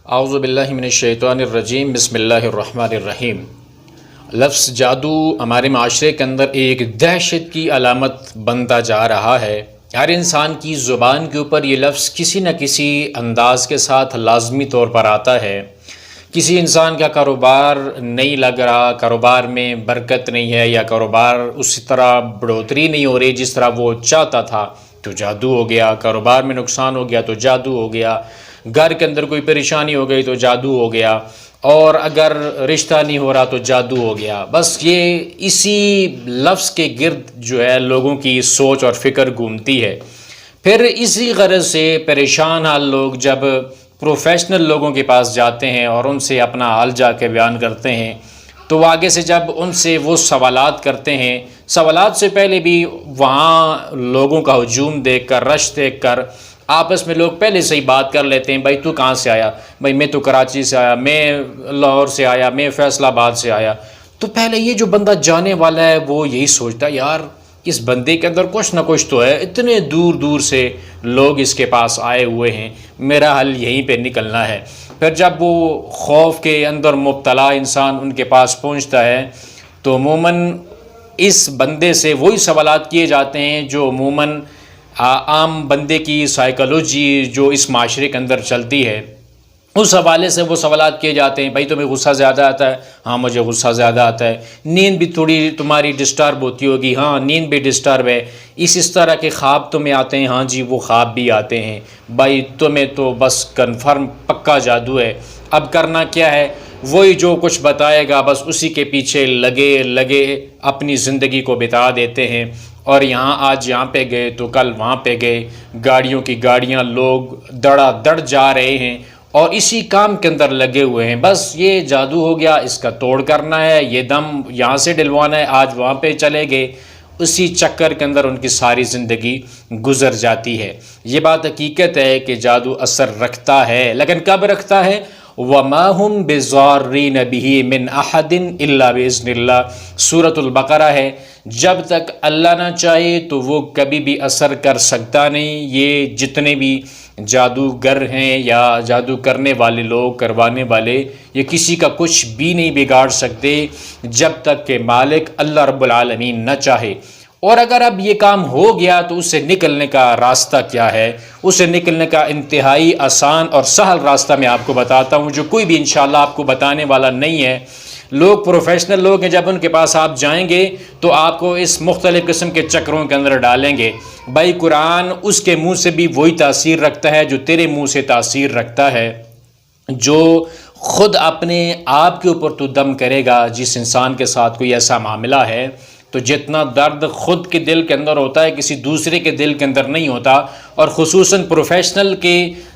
اعوذ باللہ من الشیطان الرجیم، بسم اللہ الرحمن الرحیم۔ لفظ جادو ہمارے معاشرے کے اندر ایک دہشت کی علامت بنتا جا رہا ہے۔ ہر انسان کی زبان کے اوپر یہ لفظ کسی نہ کسی انداز کے ساتھ لازمی طور پر آتا ہے۔ کسی انسان کا کاروبار نہیں لگ رہا، کاروبار میں برکت نہیں ہے، یا کاروبار اسی طرح بڑھوتری نہیں ہو رہی جس طرح وہ چاہتا تھا، تو جادو ہو گیا۔ کاروبار میں نقصان ہو گیا تو جادو ہو گیا۔ گھر کے اندر کوئی پریشانی ہو گئی تو جادو ہو گیا، اور اگر رشتہ نہیں ہو رہا تو جادو ہو گیا۔ بس یہ اسی لفظ کے گرد جو ہے لوگوں کی سوچ اور فکر گھومتی ہے۔ پھر اسی غرض سے پریشان حال لوگ جب پروفیشنل لوگوں کے پاس جاتے ہیں اور ان سے اپنا حال جا کے بیان کرتے ہیں، تو آگے سے جب ان سے وہ سوالات کرتے ہیں، سوالات سے پہلے بھی وہاں لوگوں کا ہجوم دیکھ کر، رش دیکھ کر آپس میں لوگ پہلے سے ہی بات کر لیتے ہیں۔ بھائی تو کہاں سے آیا؟ بھائی میں تو کراچی سے آیا، میں لاہور سے آیا، میں فیصل آباد سے آیا۔ تو پہلے یہ جو بندہ جانے والا ہے وہ یہی سوچتا ہے، یار اس بندے کے اندر کچھ نہ کچھ تو ہے، اتنے دور دور سے لوگ اس کے پاس آئے ہوئے ہیں، میرا حل یہیں پہ نکلنا ہے۔ پھر جب وہ خوف کے اندر مبتلا انسان ان کے پاس پہنچتا ہے تو عموماً اس بندے سے وہی سوالات کیے جاتے ہیں جو عموماً عام بندے کی سائیکالوجی جو اس معاشرے کے اندر چلتی ہے، اس حوالے سے وہ سوالات کیے جاتے ہیں۔ بھائی تمہیں غصہ زیادہ آتا ہے؟ ہاں مجھے غصہ زیادہ آتا ہے۔ نیند بھی تھوڑی تمہاری ڈسٹرب ہوتی ہوگی؟ ہاں نیند بھی ڈسٹرب ہے۔ اس طرح کے خواب تمہیں آتے ہیں؟ ہاں جی وہ خواب بھی آتے ہیں۔ بھائی تمہیں تو بس کنفرم پکا جادو ہے، اب کرنا کیا ہے؟ وہی جو کچھ بتائے گا بس اسی کے پیچھے لگے اپنی زندگی کو بتا دیتے ہیں، اور آج یہاں پہ گئے تو کل وہاں پہ گئے، گاڑیوں کی گاڑیاں لوگ دڑا دڑ جا رہے ہیں اور اسی کام کے اندر لگے ہوئے ہیں۔ بس یہ جادو ہو گیا، اس کا توڑ کرنا ہے، یہ دم یہاں سے ڈلوانا ہے، آج وہاں پہ چلے گئے، اسی چکر کے اندر ان کی ساری زندگی گزر جاتی ہے۔ یہ بات حقیقت ہے کہ جادو اثر رکھتا ہے، لیکن کب رکھتا ہے؟ وَمَا هُمْ بِضَارِّينَ بِهِ مِنْ أَحَدٍ إِلَّا بِإِذْنِ اللَّهِ سورۃ البقرہ ہے۔ جب تک اللہ نہ چاہے تو وہ کبھی بھی اثر کر سکتا نہیں۔ یہ جتنے بھی جادوگر ہیں یا جادو کرنے والے لوگ، کروانے والے، یہ کسی کا کچھ بھی نہیں بگاڑ سکتے جب تک کہ مالک اللہ رب العالمین نہ چاہے۔ اور اگر اب یہ کام ہو گیا تو اس سے نکلنے کا راستہ کیا ہے؟ اس سے نکلنے کا انتہائی آسان اور سہل راستہ میں آپ کو بتاتا ہوں، جو کوئی بھی انشاءاللہ آپ کو بتانے والا نہیں ہے۔ لوگ پروفیشنل لوگ ہیں، جب ان کے پاس آپ جائیں گے تو آپ کو اس مختلف قسم کے چکروں کے اندر ڈالیں گے۔ بھائی قرآن اس کے منہ سے بھی وہی تاثیر رکھتا ہے جو تیرے منہ سے تاثیر رکھتا ہے۔ جو خود اپنے آپ کے اوپر تو دم کرے گا، جس انسان کے ساتھ کوئی ایسا معاملہ ہے، تو جتنا درد خود کے دل کے اندر ہوتا ہے کسی دوسرے کے دل کے اندر نہیں ہوتا، اور خصوصاً پروفیشنل کے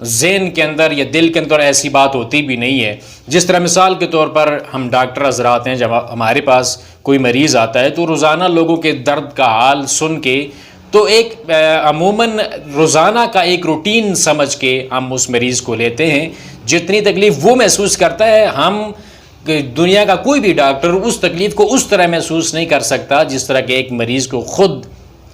ذہن کے اندر یا دل کے اندر ایسی بات ہوتی بھی نہیں ہے۔ جس طرح مثال کے طور پر ہم ڈاکٹر حضرات ہیں، جب ہمارے پاس کوئی مریض آتا ہے تو روزانہ لوگوں کے درد کا حال سن کے تو ایک عموماً روزانہ کا ایک روٹین سمجھ کے ہم اس مریض کو لیتے ہیں۔ جتنی تکلیف وہ محسوس کرتا ہے، ہم دنیا کا کوئی بھی ڈاکٹر اس تکلیف کو اس طرح محسوس نہیں کر سکتا جس طرح کہ ایک مریض کو خود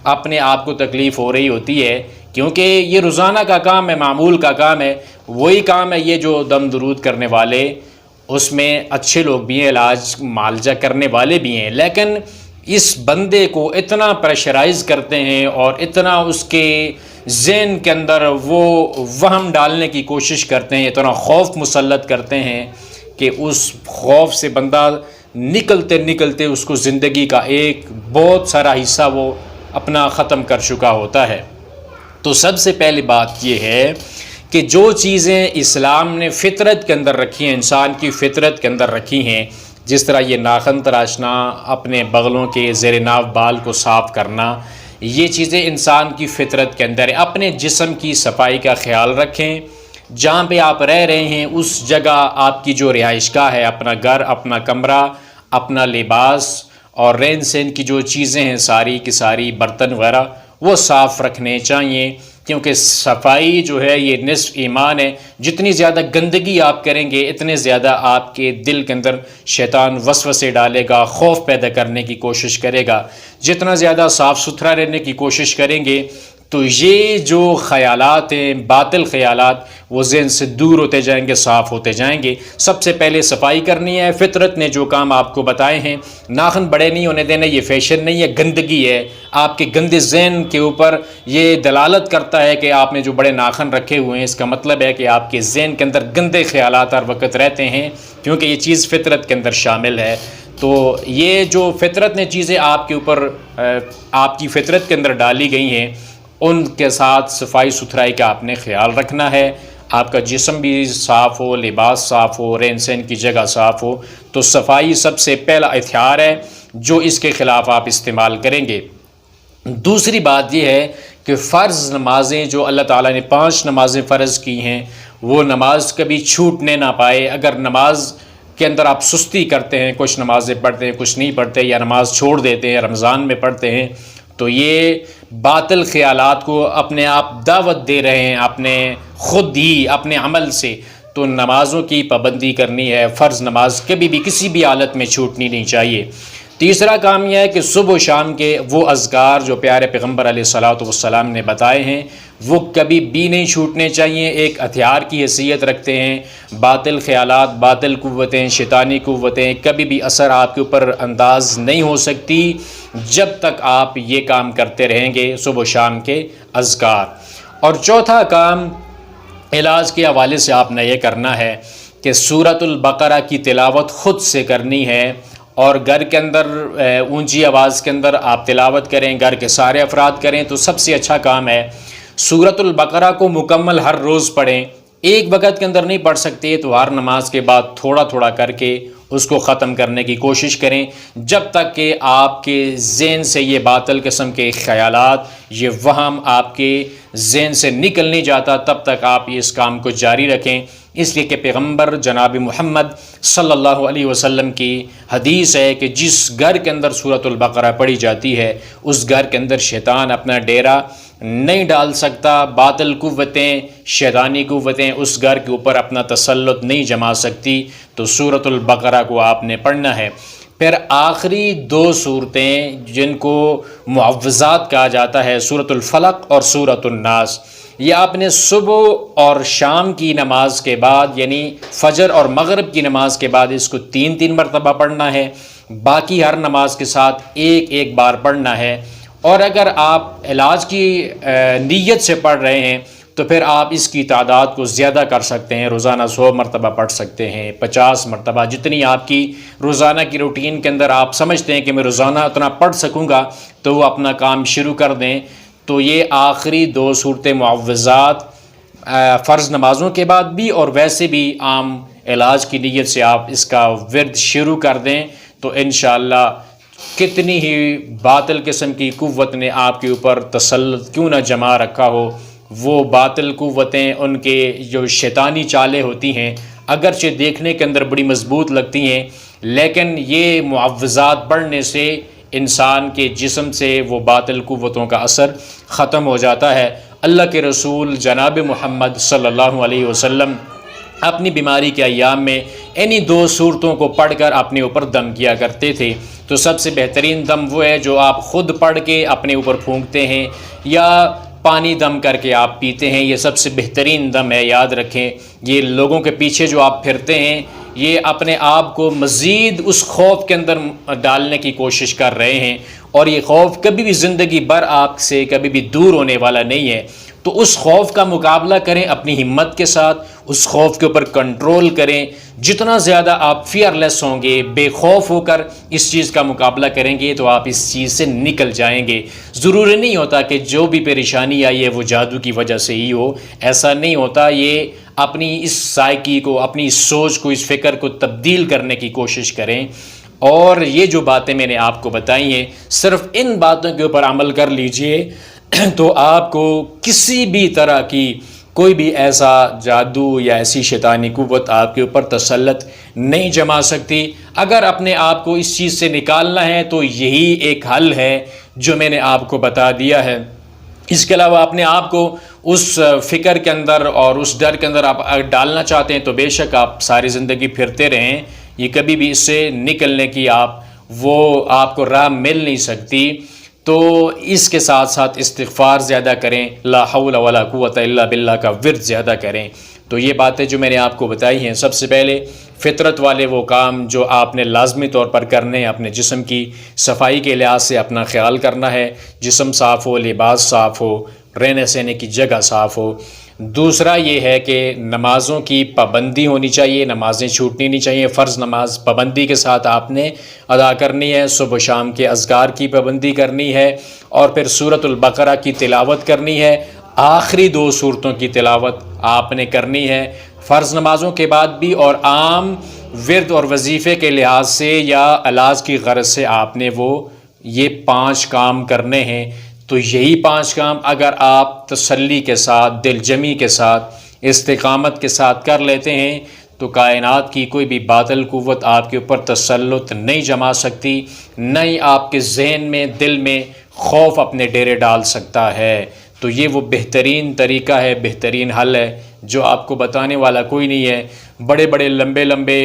اپنے آپ کو تکلیف ہو رہی ہوتی ہے، کیونکہ یہ روزانہ کا کام ہے، معمول کا کام ہے۔ وہی کام ہے یہ جو دم درود کرنے والے، اس میں اچھے لوگ بھی ہیں، علاج معالجہ کرنے والے بھی ہیں، لیکن اس بندے کو اتنا پریشرائز کرتے ہیں اور اتنا اس کے ذہن کے اندر وہ وہم ڈالنے کی کوشش کرتے ہیں، اتنا خوف مسلط کرتے ہیں کہ اس خوف سے بندہ نکلتے نکلتے اس کو زندگی کا ایک بہت سارا حصہ وہ اپنا ختم کر چکا ہوتا ہے۔ تو سب سے پہلی بات یہ ہے کہ جو چیزیں اسلام نے فطرت کے اندر رکھی ہیں، انسان کی فطرت کے اندر رکھی ہیں، جس طرح یہ ناخن تراشنا، اپنے بغلوں کے زیر ناف بال کو صاف کرنا، یہ چیزیں انسان کی فطرت کے اندر ہیں۔ اپنے جسم کی صفائی کا خیال رکھیں۔ جہاں پہ آپ رہ رہے ہیں اس جگہ آپ کی جو رہائش گاہ ہے، اپنا گھر، اپنا کمرہ، اپنا لباس اور رہن سہن کی جو چیزیں ہیں، ساری کی ساری برتن وغیرہ وہ صاف رکھنے چاہیے، کیونکہ صفائی جو ہے یہ نصف ایمان ہے۔ جتنی زیادہ گندگی آپ کریں گے اتنے زیادہ آپ کے دل کے اندر شیطان وسوسے ڈالے گا، خوف پیدا کرنے کی کوشش کرے گا۔ جتنا زیادہ صاف ستھرا رہنے کی کوشش کریں گے تو یہ جو خیالات ہیں، باطل خیالات، وہ ذہن سے دور ہوتے جائیں گے، صاف ہوتے جائیں گے۔ سب سے پہلے صفائی کرنی ہے۔ فطرت نے جو کام آپ کو بتائے ہیں، ناخن بڑے نہیں ہونے دینا، یہ فیشن نہیں ہے، گندگی ہے۔ آپ کے گندے ذہن کے اوپر یہ دلالت کرتا ہے کہ آپ نے جو بڑے ناخن رکھے ہوئے ہیں، اس کا مطلب ہے کہ آپ کے ذہن کے اندر گندے خیالات ہر وقت رہتے ہیں، کیونکہ یہ چیز فطرت کے اندر شامل ہے۔ تو یہ جو فطرت نے چیزیں آپ کے اوپر، آپ کی فطرت کے اندر ڈالی گئی ہیں، ان کے ساتھ صفائی ستھرائی کا آپ نے خیال رکھنا ہے۔ آپ کا جسم بھی صاف ہو، لباس صاف ہو، رہن سہن کی جگہ صاف ہو، تو صفائی سب سے پہلا ہتھیار ہے جو اس کے خلاف آپ استعمال کریں گے۔ دوسری بات یہ ہے کہ فرض نمازیں جو اللہ تعالیٰ نے 5 نمازیں فرض کی ہیں، وہ نماز کبھی چھوٹنے نہ پائے۔ اگر نماز کے اندر آپ سستی کرتے ہیں، کچھ نمازیں پڑھتے ہیں، کچھ نہیں پڑھتے، یا نماز چھوڑ دیتے ہیں، رمضان میں پڑھتے ہیں، تو یہ باطل خیالات کو اپنے آپ دعوت دے رہے ہیں، اپنے خود ہی اپنے عمل سے۔ تو نمازوں کی پابندی کرنی ہے۔ فرض نماز کبھی بھی کسی بھی حالت میں چھوٹنی نہیں چاہیے۔ تیسرا کام یہ ہے کہ صبح و شام کے وہ اذکار جو پیارے پیغمبر علیہ الصلوۃ والسلام نے بتائے ہیں، وہ کبھی بھی نہیں چھوٹنے چاہیے، ایک ہتھیار کی حیثیت رکھتے ہیں۔ باطل خیالات، باطل قوتیں، شیطانی قوتیں کبھی بھی اثر آپ کے اوپر انداز نہیں ہو سکتی جب تک آپ یہ کام کرتے رہیں گے، صبح و شام کے اذکار۔ اور چوتھا کام علاج کے حوالے سے آپ نے یہ کرنا ہے کہ سورۃ البقرہ کی تلاوت خود سے کرنی ہے، اور گھر کے اندر اونچی آواز کے اندر آپ تلاوت کریں، گھر کے سارے افراد کریں، تو سب سے اچھا کام ہے۔ سورۃ البقرہ کو مکمل ہر روز پڑھیں۔ ایک وقت کے اندر نہیں پڑھ سکتے تو ہر نماز کے بعد تھوڑا تھوڑا کر کے اس کو ختم کرنے کی کوشش کریں، جب تک کہ آپ کے ذہن سے یہ باطل قسم کے خیالات، یہ وہم آپ کے ذہن سے نکل نہیں جاتا، تب تک آپ اس کام کو جاری رکھیں۔ اس لیے کہ پیغمبر جناب محمد صلی اللہ علیہ وسلم کی حدیث ہے کہ جس گھر کے اندر سورۃ البقرہ پڑھی جاتی ہے، اس گھر کے اندر شیطان اپنا ڈیرا نہیں ڈال سکتا، باطل قوتیں، شیطانی قوتیں اس گھر کے اوپر اپنا تسلط نہیں جما سکتی۔ تو سورۃ البقرہ کو آپ نے پڑھنا ہے۔ پھر آخری 2 صورتیں جن کو معوذات کہا جاتا ہے، سورۃ الفلق اور سورۃ الناس، یہ آپ نے صبح اور شام کی نماز کے بعد، یعنی فجر اور مغرب کی نماز کے بعد اس کو 3 مرتبہ پڑھنا ہے، باقی ہر نماز کے ساتھ ایک بار پڑھنا ہے۔ اور اگر آپ علاج کی نیت سے پڑھ رہے ہیں تو پھر آپ اس کی تعداد کو زیادہ کر سکتے ہیں، روزانہ 100 مرتبہ پڑھ سکتے ہیں، 50 مرتبہ، جتنی آپ کی روزانہ کی روٹین کے اندر آپ سمجھتے ہیں کہ میں روزانہ اتنا پڑھ سکوں گا، تو وہ اپنا کام شروع کر دیں۔ تو یہ آخری 2 صورتیں معوذات فرض نمازوں کے بعد بھی اور ویسے بھی عام علاج کی نیت سے آپ اس کا ورد شروع کر دیں، تو انشاءاللہ کتنی ہی باطل قسم کی قوت نے آپ کے اوپر تسلط کیوں نہ جما رکھا ہو، وہ باطل قوتیں، ان کے جو شیطانی چالیں ہوتی ہیں، اگرچہ دیکھنے کے اندر بڑی مضبوط لگتی ہیں، لیکن یہ معوذات پڑھنے سے انسان کے جسم سے وہ باطل قوتوں کا اثر ختم ہو جاتا ہے۔ اللہ کے رسول جناب محمد صلی اللہ علیہ وسلم اپنی بیماری کے ایام میں انہی 2 صورتوں کو پڑھ کر اپنے اوپر دم کیا کرتے تھے۔ تو سب سے بہترین دم وہ ہے جو آپ خود پڑھ کے اپنے اوپر پھونکتے ہیں یا پانی دم کر کے آپ پیتے ہیں، یہ سب سے بہترین دم ہے، یاد رکھیں۔ یہ لوگوں کے پیچھے جو آپ پھرتے ہیں، یہ اپنے آپ کو مزید اس خوف کے اندر ڈالنے کی کوشش کر رہے ہیں، اور یہ خوف کبھی بھی زندگی بھر آپ سے کبھی بھی دور ہونے والا نہیں ہے۔ تو اس خوف کا مقابلہ کریں اپنی ہمت کے ساتھ، اس خوف کے اوپر کنٹرول کریں۔ جتنا زیادہ آپ فیئر لیس ہوں گے، بے خوف ہو کر اس چیز کا مقابلہ کریں گے، تو آپ اس چیز سے نکل جائیں گے۔ ضروری نہیں ہوتا کہ جو بھی پریشانی آئی ہے وہ جادو کی وجہ سے ہی ہو، ایسا نہیں ہوتا۔ یہ اپنی اس سائیکی کو، اپنی اس سوچ کو، اس فکر کو تبدیل کرنے کی کوشش کریں، اور یہ جو باتیں میں نے آپ کو بتائی ہیں، صرف ان باتوں کے اوپر عمل کر لیجئے تو آپ کو کسی بھی طرح کی کوئی بھی ایسا جادو یا ایسی شیطانی قوت آپ کے اوپر تسلط نہیں جما سکتی۔ اگر اپنے آپ کو اس چیز سے نکالنا ہے تو یہی ایک حل ہے جو میں نے آپ کو بتا دیا ہے۔ اس کے علاوہ اپنے آپ کو اس فکر کے اندر اور اس ڈر کے اندر آپ ڈالنا چاہتے ہیں تو بے شک آپ ساری زندگی پھرتے رہیں، یہ کبھی بھی اس سے نکلنے کی آپ کو راہ مل نہیں سکتی۔ تو اس کے ساتھ ساتھ استغفار زیادہ کریں، لا حول ولا قوت الا باللہ کا ورد زیادہ کریں۔ تو یہ باتیں جو میں نے آپ کو بتائی ہیں، سب سے پہلے فطرت والے وہ کام جو آپ نے لازمی طور پر کرنے ہیں، اپنے جسم کی صفائی کے لحاظ سے اپنا خیال کرنا ہے، جسم صاف ہو، لباس صاف ہو، رہنے سہنے کی جگہ صاف ہو۔ دوسرا یہ ہے کہ نمازوں کی پابندی ہونی چاہیے، نمازیں چھوٹنی نہیں چاہیے، فرض نماز پابندی کے ساتھ آپ نے ادا کرنی ہے، صبح و شام کے اذکار کی پابندی کرنی ہے، اور پھر سورۃ البقرہ کی تلاوت کرنی ہے، آخری 2 سورتوں کی تلاوت آپ نے کرنی ہے فرض نمازوں کے بعد بھی، اور عام ورد اور وظیفے کے لحاظ سے یا علاج کی غرض سے آپ نے یہ 5 کام کرنے ہیں۔ تو یہی 5 کام اگر آپ تسلی کے ساتھ، دل جمی کے ساتھ، استقامت کے ساتھ کر لیتے ہیں تو کائنات کی کوئی بھی باطل قوت آپ کے اوپر تسلط نہیں جما سکتی، نہ ہی آپ کے ذہن میں، دل میں خوف اپنے ڈیرے ڈال سکتا ہے۔ تو یہ وہ بہترین طریقہ ہے، بہترین حل ہے جو آپ کو بتانے والا کوئی نہیں ہے۔ بڑے بڑے لمبے لمبے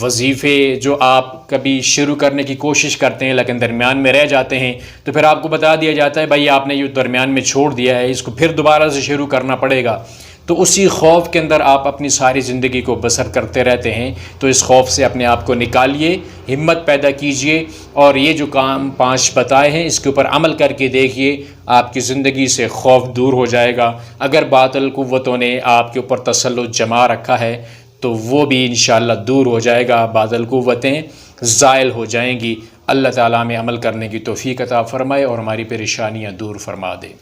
وظیفے جو آپ کبھی شروع کرنے کی کوشش کرتے ہیں لیکن درمیان میں رہ جاتے ہیں، تو پھر آپ کو بتا دیا جاتا ہے بھائی آپ نے یہ درمیان میں چھوڑ دیا ہے، اس کو پھر دوبارہ سے شروع کرنا پڑے گا۔ تو اسی خوف کے اندر آپ اپنی ساری زندگی کو بسر کرتے رہتے ہیں۔ تو اس خوف سے اپنے آپ کو نکالیے، ہمت پیدا کیجئے، اور یہ جو کام 5 بتائے ہیں اس کے اوپر عمل کر کے دیکھیے، آپ کی زندگی سے خوف دور ہو جائے گا۔ اگر باطل قوتوں نے آپ کے اوپر تسلط جما رکھا ہے تو وہ بھی انشاءاللہ دور ہو جائے گا، باطل قوتیں زائل ہو جائیں گی۔ اللہ تعالیٰ میں عمل کرنے کی توفیق عطا فرمائے اور ہماری پریشانیاں دور فرما دے۔